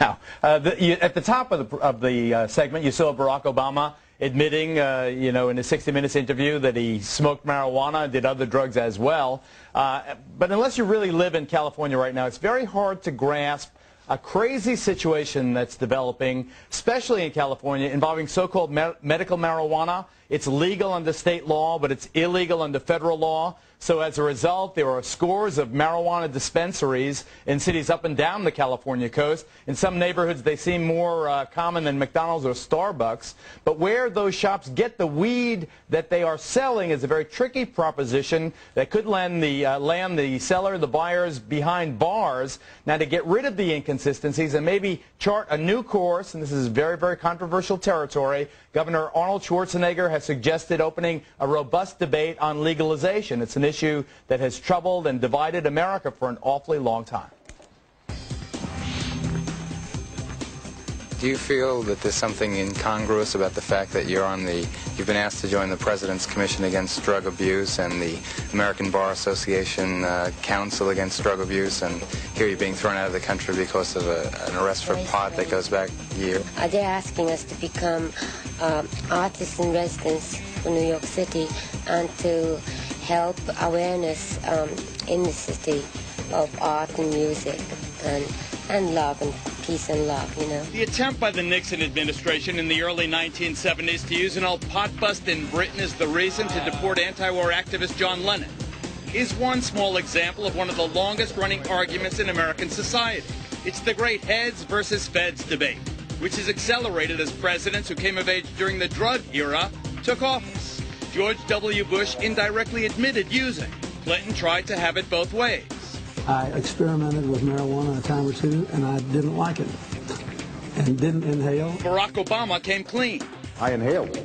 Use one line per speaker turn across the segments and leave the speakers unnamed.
Now, at the top of the segment, you saw Barack Obama admitting, in his 60 Minutes interview that he smoked marijuana and did other drugs as well. But unless you really live in California right now, it's very hard to grasp a crazy situation that's developing, especially in California, involving so-called medical marijuana. It's legal under state law, but it's illegal under federal law. So as a result, there are scores of marijuana dispensaries in cities up and down the California coast. In some neighborhoods, they seem more common than McDonald's or Starbucks. But where those shops get the weed that they are selling is a very tricky proposition that could land the seller, the buyers behind bars. Now, to get rid of the inconsistencies and maybe chart a new course, and this is very, very controversial territory, Governor Arnold Schwarzenegger has suggested opening a robust debate on legalization. It's an issue that has troubled and divided America for an awfully long time.
Do you feel that there's something incongruous about the fact that you've been asked to join the President's Commission Against Drug Abuse and the American Bar Association Council Against Drug Abuse, and here you're being thrown out of the country because of an arrest for pot that goes back a year?
They're asking us to become artists in residence for New York City and to help awareness in the city of art and music and love and peace and love,
The attempt by the Nixon administration in the early 1970s to use an old pot bust in Britain as the reason to deport anti-war activist John Lennon is one small example of one of the longest-running arguments in American society. It's the great heads versus feds debate, which is accelerated as presidents who came of age during the drug era took office. George W. Bush indirectly admitted using. Clinton tried to have it both ways.
I experimented with marijuana a time or two, and I didn't like it, and didn't inhale.
Barack Obama came clean.
I inhaled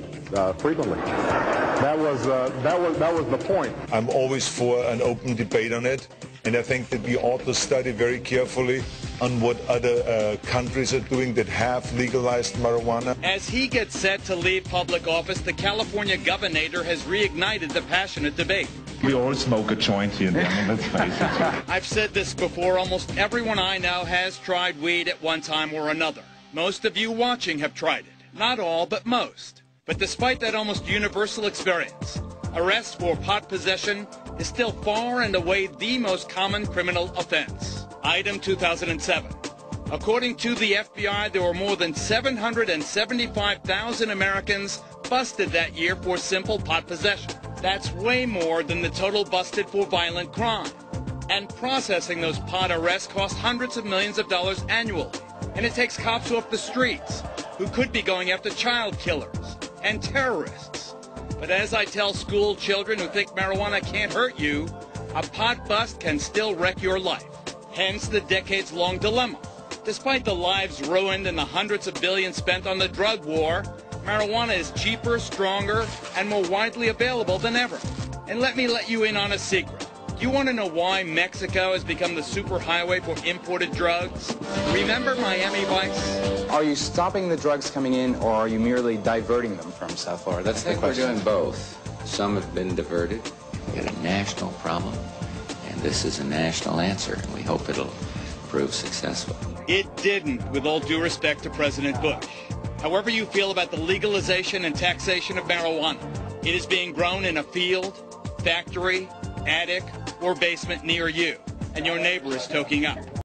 frequently. That was the point.
I'm always for an open debate on it, and I think that we ought to study very carefully on what other countries are doing that have legalized marijuana.
As he gets set to leave public office, the California governor has reignited the passionate debate.
We all smoke a joint here, let's face it.
I've said this before, almost everyone I know has tried weed at one time or another. Most of you watching have tried it. Not all, but most. But despite that almost universal experience, arrest for pot possession is still far and away the most common criminal offense. Item 2007. According to the FBI, there were more than 775,000 Americans busted that year for simple pot possession. That's way more than the total busted for violent crime. And processing those pot arrests costs hundreds of millions of dollars annually. And it takes cops off the streets who could be going after child killers and terrorists. But as I tell school children who think marijuana can't hurt you, a pot bust can still wreck your life. Hence the decades-long dilemma. Despite the lives ruined and the hundreds of billions spent on the drug war, marijuana is cheaper, stronger, and more widely available than ever. And let me let you in on a secret. Do you want to know why Mexico has become the superhighway for imported drugs? Remember Miami Vice?
Are you stopping the drugs coming in, or are you merely diverting them from South Florida? That's the question.
We're doing both. Some have been diverted. We got a national problem, and this is a national answer, and we hope it'll prove successful.
It didn't, with all due respect to President Bush. However you feel about the legalization and taxation of marijuana, it is being grown in a field, factory, attic, or basement near you, and your neighbor is toking up.